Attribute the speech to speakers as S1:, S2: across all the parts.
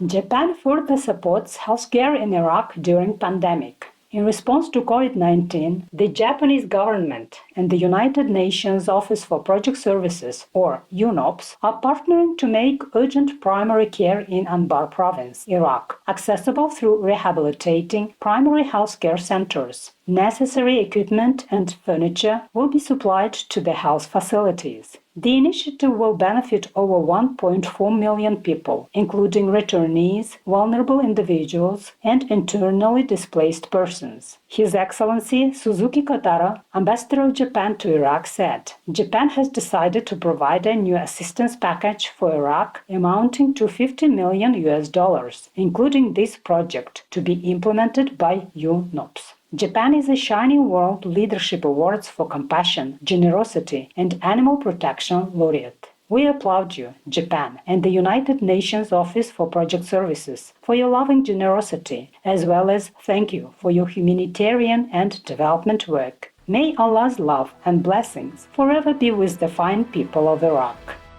S1: Japan further supports healthcare in Iraq during pandemic. In response to COVID-19, the Japanese government and the United Nations Office for Project Services, or UNOPS, are partnering to make urgent primary care in Anbar province, Iraq, accessible through rehabilitating primary healthcare centers. Necessary equipment and furniture will be supplied to the health facilities. The initiative will benefit over 1.4 million people, including returnees, vulnerable individuals, and internally displaced persons. His Excellency Suzuki Kotaro, Ambassador of Japan to Iraq, said, Japan has decided to provide a new assistance package for Iraq amounting to $50 million, including this project to be implemented by UNOPS. Japan is a Shining World Leadership Awards for Compassion, Generosity, and Animal Protection laureate. We applaud you, Japan, and the United Nations Office for Project Services for your loving generosity, as well as thank you for your humanitarian and development work. May Allah's love and blessings forever be with the fine people of Iraq.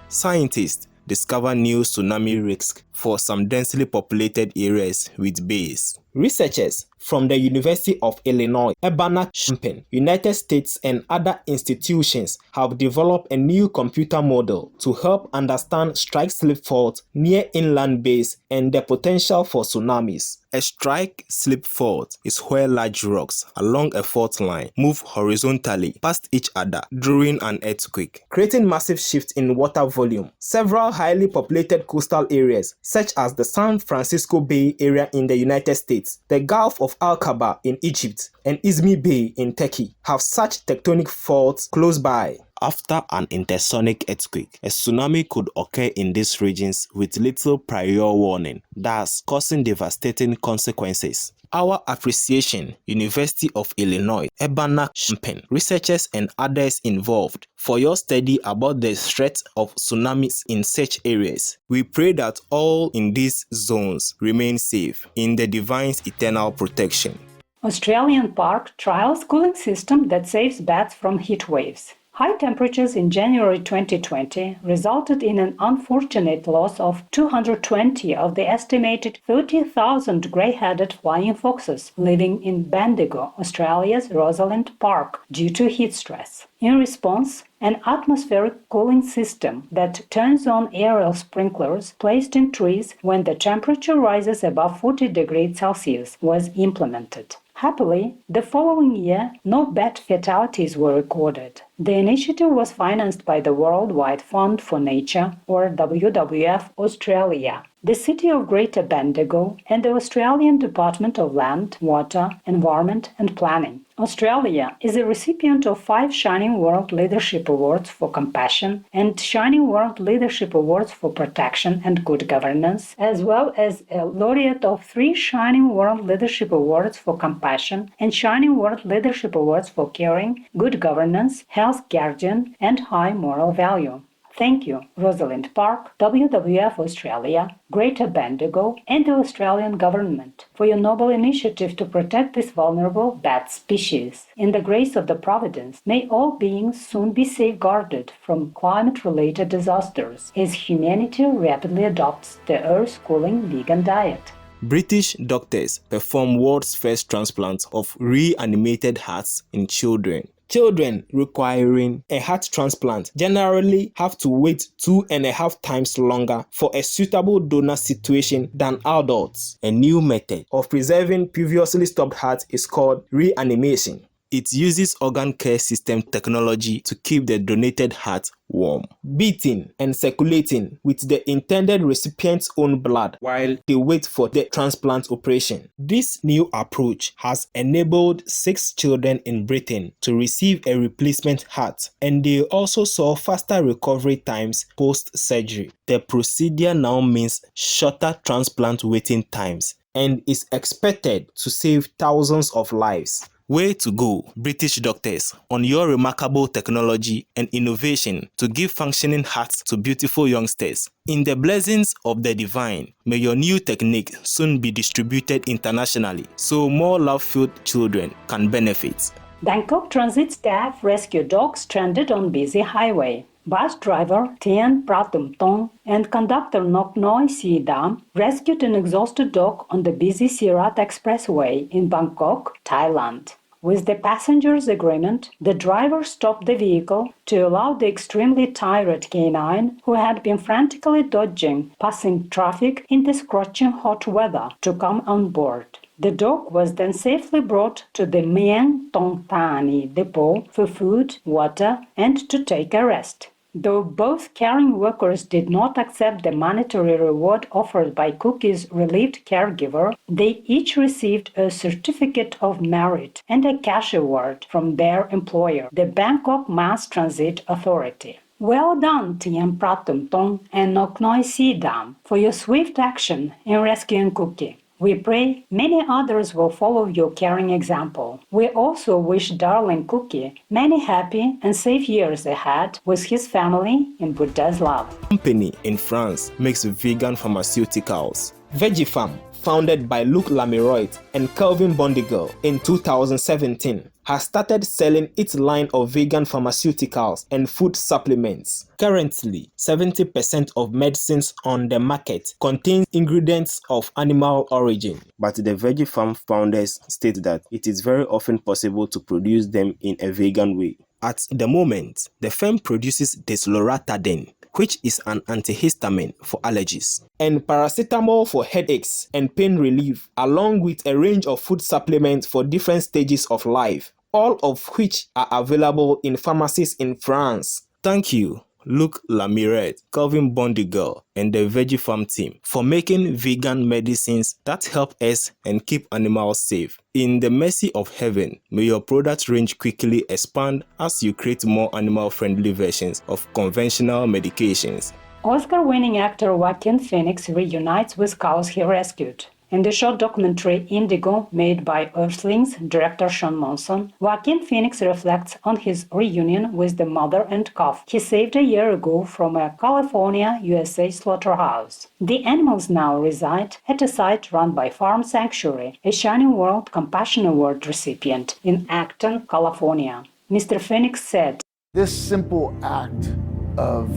S2: Scientists discover new tsunami risk for some densely populated areas with bays. Researchers from the University of Illinois, Urbana-Champaign, United States, and other institutions have developed a new computer model to help understand strike-slip fault near inland bays and the potential for tsunamis. A strike-slip fault is where large rocks along a fault line move horizontally past each other during an earthquake, creating massive shifts in water volume. Several highly populated coastal areas, such as the San Francisco Bay Area in the United States, the Gulf of Aqaba in Egypt, and Izmir Bay in Turkey, have such tectonic faults close by. After an intersonic earthquake, a tsunami could occur in these regions with little prior warning, thus causing devastating consequences. Our appreciation, University of Illinois, Urbana-Champaign, researchers and others involved, for your study about the threat of tsunamis in such areas. We pray that all in these zones remain safe in the Divine's eternal protection.
S1: Australian park trials cooling system that saves bats from heat waves. High temperatures in January 2020 resulted in an unfortunate loss of 220 of the estimated 30,000 grey-headed flying foxes living in Bendigo, Australia's Rosalind Park, due to heat stress. In response, an atmospheric cooling system that turns on aerial sprinklers placed in trees when the temperature rises above 40 degrees Celsius was implemented. Happily, the following year, no bat fatalities were recorded. The initiative was financed by the Worldwide Fund for Nature, or WWF Australia, the City of Greater Bendigo, and the Australian Department of Land, Water, Environment and Planning. Australia is a recipient of 5 Shining World Leadership Awards for Compassion and Shining World Leadership Awards for Protection and Good Governance, as well as a laureate of 3 Shining World Leadership Awards for Compassion and Shining World Leadership Awards for Caring, Good Governance, Health Guardian, and High Moral Value. Thank you, Rosalind Park, WWF Australia, Greater Bendigo, and the Australian Government for your noble initiative to protect this vulnerable bat species. In the grace of the Providence, may all beings soon be safeguarded from climate-related disasters as humanity rapidly adopts the Earth's cooling vegan diet.
S2: British doctors perform world's first transplant of reanimated hearts in children. Children requiring a heart transplant generally have to wait 2.5 times longer for a suitable donor situation than adults. A new method of preserving previously stopped hearts is called reanimation. It uses organ care system technology to keep the donated heart warm, beating and circulating with the intended recipient's own blood while they wait for the transplant operation. This new approach has enabled 6 children in Britain to receive a replacement heart, and they also saw faster recovery times post-surgery. The procedure now means shorter transplant waiting times and is expected to save thousands of lives. Way to go, British doctors, on your remarkable technology and innovation to give functioning hearts to beautiful youngsters. In the blessings of the divine, may your new technique soon be distributed internationally so more love-filled children can benefit.
S1: Bangkok transit staff rescue dogs stranded on busy highway. Bus driver Tien Pratum Tong and conductor Nok Noi Si Dam rescued an exhausted dog on the busy Sirat Expressway in Bangkok, Thailand. With the passenger's agreement, the driver stopped the vehicle to allow the extremely tired canine, who had been frantically dodging passing traffic in the scorching hot weather, to come on board. The dog was then safely brought to the Mieng Tong Thani depot for food, water, and to take a rest. Though both caring workers did not accept the monetary reward offered by Cookie's relieved caregiver, they each received a certificate of merit and a cash award from their employer, the Bangkok Mass Transit Authority. Well done, Tien Pratum Tong and Nok Noi Si Dam, for your swift action in rescuing Cookie. We pray many others will follow your caring example. We also wish darling Cookie many happy and safe years ahead with his family in Buddha's love.
S2: Company in France makes vegan pharmaceuticals. VeggieFarm, founded by Luc Lamiroit and Kelvin Bondigal in 2017, has started selling its line of vegan pharmaceuticals and food supplements. Currently, 70% of medicines on the market contain ingredients of animal origin. But the VeggieFarm founders state that it is very often possible to produce them in a vegan way. At the moment, the firm produces desloratadine, which is an antihistamine for allergies, and paracetamol for headaches and pain relief, along with a range of food supplements for different stages of life, all of which are available in pharmacies in France. Thank you, Luc Lamiret, Kelvin Bondigal, and the VeggieFarm team for making vegan medicines that help us and keep animals safe. In the mercy of heaven, may your product range quickly expand as you create more animal-friendly versions of conventional medications.
S1: Oscar-winning actor Joaquin Phoenix reunites with cows he rescued. In the short documentary Indigo, made by Earthlings director Sean Monson, Joaquin Phoenix reflects on his reunion with the mother and calf he saved a year ago from a California, USA slaughterhouse. The animals now reside at a site run by Farm Sanctuary, a Shining World Compassion Award recipient in Acton, California. Mr. Phoenix said,
S3: "This simple act of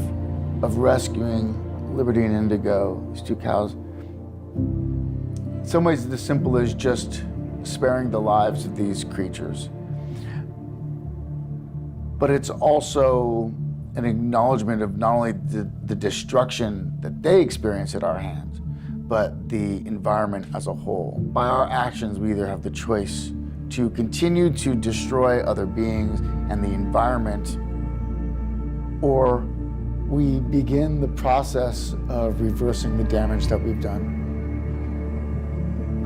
S3: rescuing Liberty and Indigo, these two cows, in some ways, the simple as just sparing the lives of these creatures. But it's also an acknowledgement of not only the destruction that they experience at our hands, but the environment as a whole. By our actions, we either have the choice to continue to destroy other beings and the environment, or we begin the process of reversing the damage that we've done."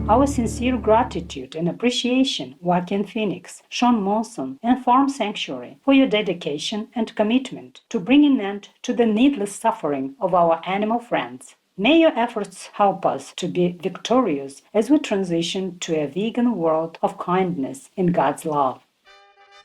S1: Our sincere gratitude and appreciation, Joaquin Phoenix, Sean Monson, and Farm Sanctuary, for your dedication and commitment to bring an end to the needless suffering of our animal friends. May your efforts help us to be victorious as we transition to a vegan world of kindness in God's love.